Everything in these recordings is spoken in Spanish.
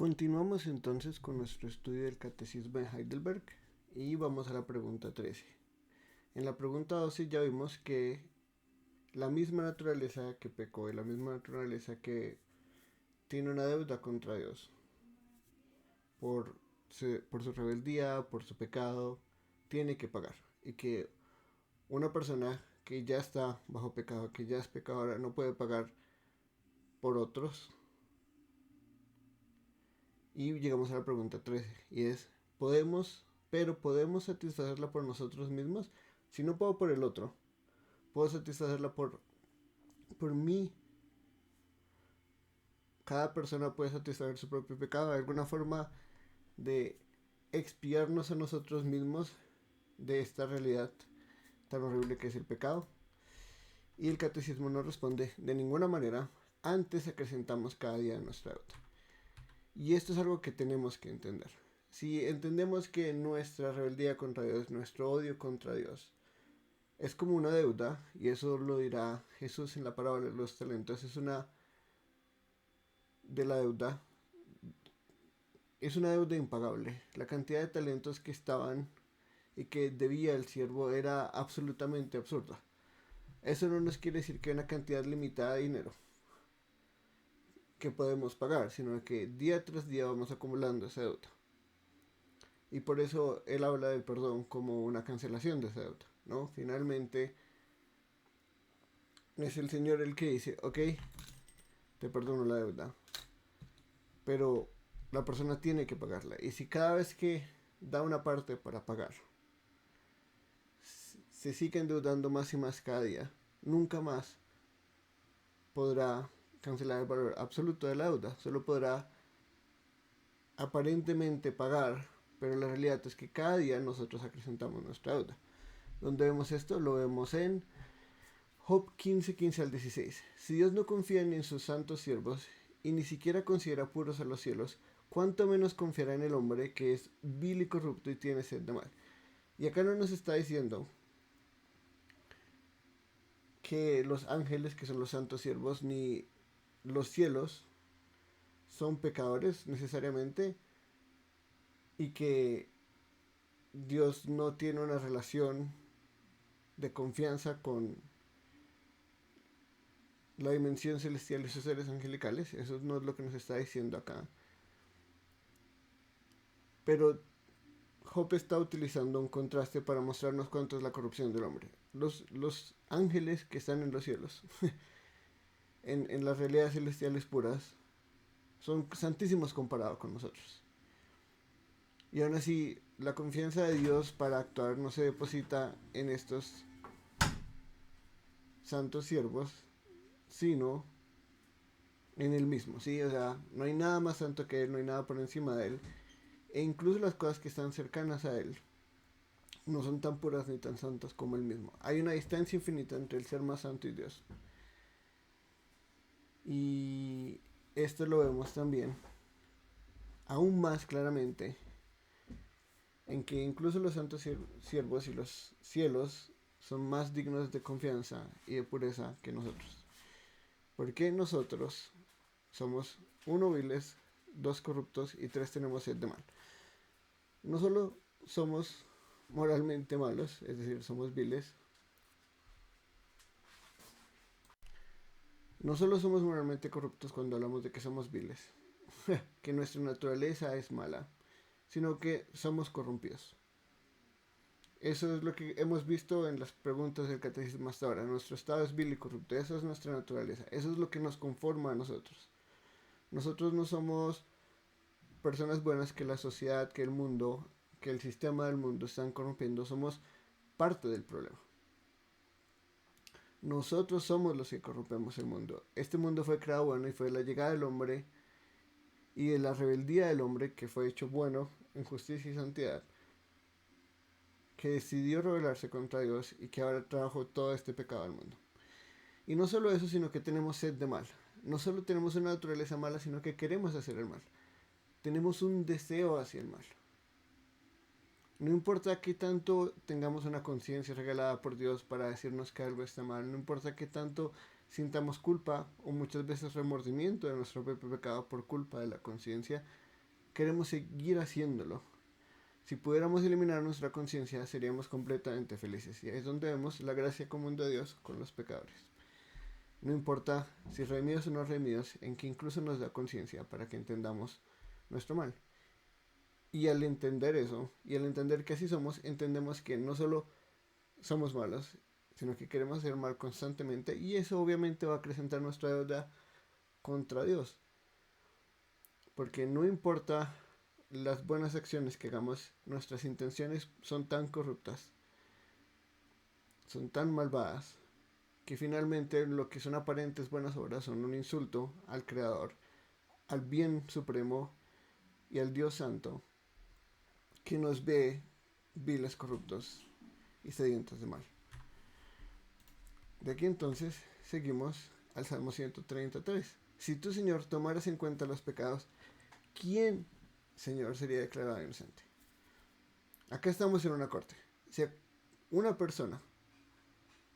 Continuamos entonces con nuestro estudio del Catecismo de Heidelberg y vamos a la pregunta 13. En la pregunta 12 ya vimos que la misma naturaleza que pecó y la misma naturaleza que tiene una deuda contra Dios por su rebeldía, por su pecado, tiene que pagar. Y que una persona que ya está bajo pecado, que ya es pecadora, no puede pagar por otros. Y llegamos a la pregunta 13 y es, ¿podemos satisfacerla por nosotros mismos? Si no puedo por el otro, puedo satisfacerla por mí. Cada persona puede satisfacer su propio pecado. ¿Hay alguna forma de expiarnos a nosotros mismos de esta realidad tan horrible que es el pecado? Y el catecismo nos responde, de ninguna manera, antes acrecentamos cada día nuestra deuda. Y esto es algo que tenemos que entender. Si entendemos que nuestra rebeldía contra Dios, nuestro odio contra Dios, es como una deuda, y eso lo dirá Jesús en la parábola de los talentos, es una deuda impagable. La cantidad de talentos que estaban y que debía el siervo era absolutamente absurda. Eso no nos quiere decir que hay una cantidad limitada de dinero que podemos pagar, sino que día tras día vamos acumulando esa deuda. Y por eso él habla del perdón como una cancelación de esa deuda, ¿no? Finalmente es el Señor el que dice, ok, te perdono la deuda, pero la persona tiene que pagarla. Y si cada vez que da una parte para pagar, se sigue endeudando más y más cada día, nunca más podrá cancelar el valor absoluto de la deuda. Solo podrá aparentemente pagar, pero la realidad es que cada día nosotros acrecentamos nuestra deuda. ¿Dónde vemos esto? Lo vemos en Job 15:15 al 16. Si Dios no confía ni en sus santos siervos y ni siquiera considera puros a los cielos, ¿cuánto menos confiará en el hombre que es vil y corrupto y tiene sed de mal? Y acá no nos está diciendo que los ángeles, que son los santos siervos, ni los cielos son pecadores necesariamente y que Dios no tiene una relación de confianza con la dimensión celestial de sus seres angelicales. Eso no es lo que nos está diciendo acá. Pero Job está utilizando un contraste para mostrarnos cuánto es la corrupción del hombre. Los ángeles que están en los cielos, en las realidades celestiales puras, son santísimos comparados con nosotros. Y aún así, la confianza de Dios para actuar no se deposita en estos santos siervos, sino en Él mismo, ¿sí? O sea, no hay nada más santo que Él, no hay nada por encima de Él. E incluso las cosas que están cercanas a Él no son tan puras ni tan santas como Él mismo. Hay una distancia infinita entre el ser más santo y Dios. Y esto lo vemos también, aún más claramente, en que incluso los santos siervos y los cielos son más dignos de confianza y de pureza que nosotros. Porque nosotros somos uno viles, dos corruptos y tres tenemos sed de mal. No solo somos moralmente malos, es decir, somos viles. No solo somos moralmente corruptos cuando hablamos de que somos viles, que nuestra naturaleza es mala, sino que somos corrompidos. Eso es lo que hemos visto en las preguntas del catecismo hasta ahora. Nuestro estado es vil y corrupto. Esa es nuestra naturaleza. Eso es lo que nos conforma a nosotros. Nosotros no somos personas buenas que la sociedad, que el mundo, que el sistema del mundo están corrompiendo. Somos parte del problema. Nosotros somos los que corrompemos el mundo. Este mundo fue creado bueno y fue la llegada del hombre y de la rebeldía del hombre que fue hecho bueno en justicia y santidad, que decidió rebelarse contra Dios y que ahora trajo todo este pecado al mundo. Y no solo eso, sino que tenemos sed de mal. No solo tenemos una naturaleza mala, sino que queremos hacer el mal. Tenemos un deseo hacia el mal. No importa qué tanto tengamos una conciencia regalada por Dios para decirnos que algo está mal, no importa qué tanto sintamos culpa o muchas veces remordimiento de nuestro propio pecado por culpa de la conciencia, queremos seguir haciéndolo. Si pudiéramos eliminar nuestra conciencia, seríamos completamente felices. Y ahí es donde vemos la gracia común de Dios con los pecadores. No importa si redimidos o no redimidos, en que incluso nos da conciencia para que entendamos nuestro mal. Y al entender eso, y al entender que así somos, entendemos que no solo somos malos, sino que queremos hacer mal constantemente, y eso obviamente va a acrecentar nuestra deuda contra Dios. Porque no importa las buenas acciones que hagamos, nuestras intenciones son tan corruptas, son tan malvadas, que finalmente lo que son aparentes buenas obras son un insulto al Creador, al bien supremo y al Dios Santo, que nos ve viles, corruptos y sedientos de mal. De aquí entonces seguimos al Salmo 133. Si tú, Señor, tomaras en cuenta los pecados, ¿quién, Señor, sería declarado inocente? Acá estamos en una corte. Si a una persona,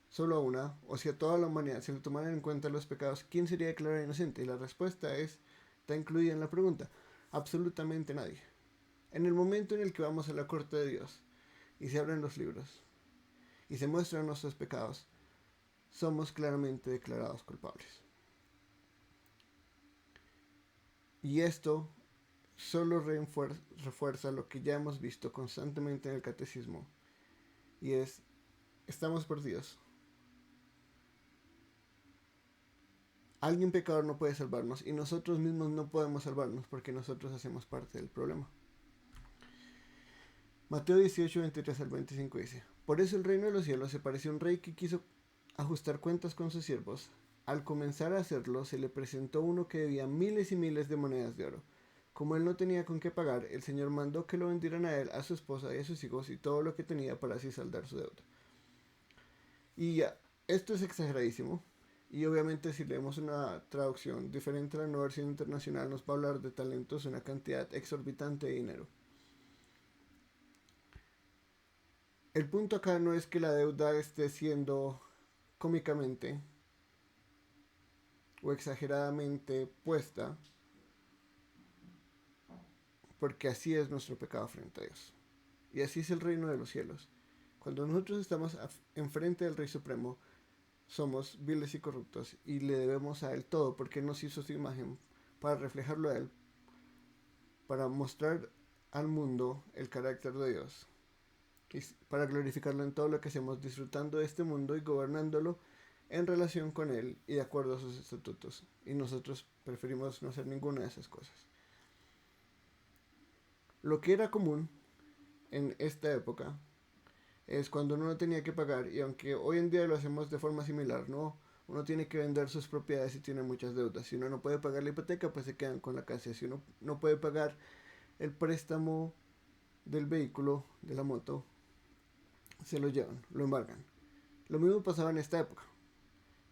solo a una, o si a toda la humanidad se le tomaran en cuenta los pecados, ¿quién sería declarado inocente? Y la respuesta está incluida en la pregunta. Absolutamente nadie. En el momento en el que vamos a la corte de Dios y se abren los libros y se muestran nuestros pecados, somos claramente declarados culpables. Y esto solo refuerza lo que ya hemos visto constantemente en el catecismo, y estamos perdidos. Alguien pecador no puede salvarnos, y nosotros mismos no podemos salvarnos porque nosotros hacemos parte del problema. Mateo 18, 23 al 25 dice: Por eso el reino de los cielos se pareció a un rey que quiso ajustar cuentas con sus siervos. Al comenzar a hacerlo, se le presentó uno que debía miles y miles de monedas de oro. Como él no tenía con qué pagar, el Señor mandó que lo vendieran a él, a su esposa y a sus hijos y todo lo que tenía para así saldar su deuda. Y ya, esto es exageradísimo. Y obviamente si leemos una traducción diferente a la nueva versión internacional, nos va a hablar de talentos, una cantidad exorbitante de dinero. El punto acá no es que la deuda esté siendo cómicamente o exageradamente puesta, porque así es nuestro pecado frente a Dios. Y así es el reino de los cielos. Cuando nosotros estamos enfrente del Rey Supremo, somos viles y corruptos y le debemos a Él todo, porque Él nos hizo su imagen para reflejarlo a Él, para mostrar al mundo el carácter de Dios y para glorificarlo en todo lo que hacemos, disfrutando de este mundo y gobernándolo en relación con Él y de acuerdo a sus estatutos. Y nosotros preferimos no hacer ninguna de esas cosas. Lo que era común en esta época es cuando uno no tenía que pagar, y aunque hoy en día lo hacemos de forma similar, ¿no? Uno tiene que vender sus propiedades y tiene muchas deudas. Si uno no puede pagar la hipoteca, pues se quedan con la casa. Si uno no puede pagar el préstamo del vehículo, de la moto, se lo llevan, lo embargan. Lo mismo pasaba en esta época.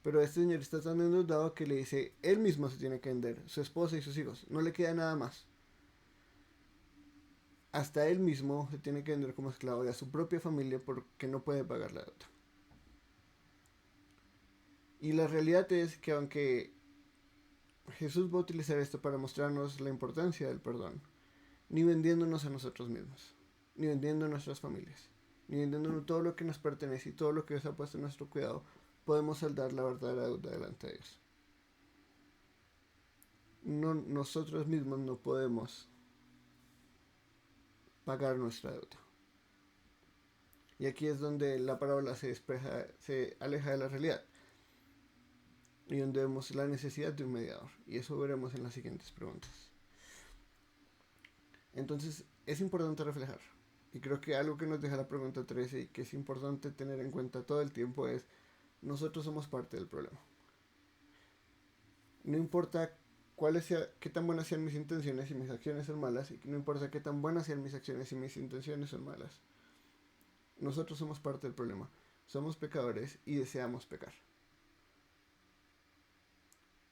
Pero este señor está tan endeudado que le dice, él mismo se tiene que vender, su esposa y sus hijos. No le queda nada más. Hasta él mismo se tiene que vender como esclavo y a su propia familia porque no puede pagar la deuda. Y la realidad es que aunque Jesús va a utilizar esto para mostrarnos la importancia del perdón, ni vendiéndonos a nosotros mismos, ni vendiendo a nuestras familias, ni vendiendo todo lo que nos pertenece y todo lo que Dios ha puesto en nuestro cuidado, podemos saldar la verdadera deuda delante de Dios. No, nosotros mismos no podemos pagar nuestra deuda. Y aquí es donde la parábola se aleja de la realidad. Y donde vemos la necesidad de un mediador. Y eso veremos en las siguientes preguntas. Entonces, es importante reflejar. Y creo que algo que nos deja la pregunta 13 y que es importante tener en cuenta todo el tiempo es: nosotros somos parte del problema. No importa qué tan buenas sean mis intenciones y mis acciones son malas, y no importa qué tan buenas sean mis acciones y mis intenciones son malas. Nosotros somos parte del problema. Somos pecadores y deseamos pecar.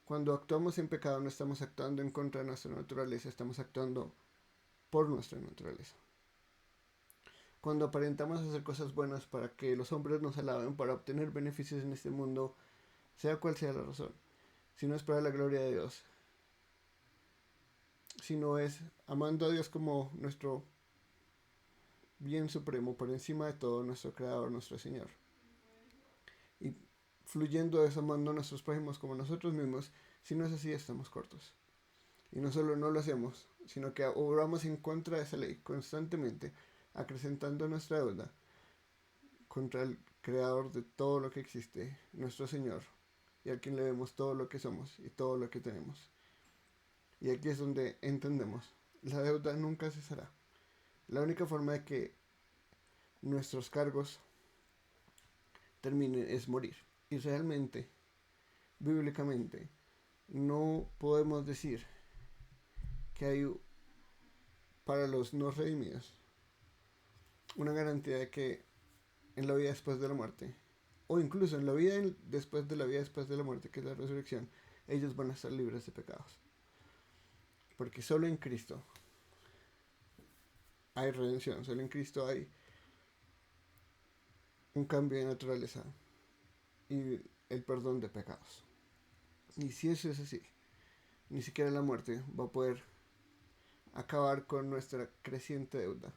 Cuando actuamos en pecado no estamos actuando en contra de nuestra naturaleza, estamos actuando por nuestra naturaleza. Cuando aparentamos hacer cosas buenas para que los hombres nos alaben, para obtener beneficios en este mundo, sea cual sea la razón, si no es para la gloria de Dios, sino es amando a Dios como nuestro bien supremo, por encima de todo, nuestro Creador, nuestro Señor. Y fluyendo de eso, amando a nuestros prójimos como nosotros mismos. Si no es así, estamos cortos. Y no solo no lo hacemos, sino que obramos en contra de esa ley constantemente, acrecentando nuestra deuda contra el Creador de todo lo que existe, nuestro Señor, y a quien le debemos todo lo que somos y todo lo que tenemos. Y aquí es donde entendemos, la deuda nunca cesará. La única forma de que nuestros cargos terminen es morir. Y realmente, bíblicamente, no podemos decir que hay para los no redimidos una garantía de que en la vida después de la muerte, o incluso en la vida después de la vida después de la muerte, que es la resurrección, ellos van a estar libres de pecados. Porque solo en Cristo hay redención, solo en Cristo hay un cambio de naturaleza y el perdón de pecados. Y si eso es así, ni siquiera la muerte va a poder acabar con nuestra creciente deuda.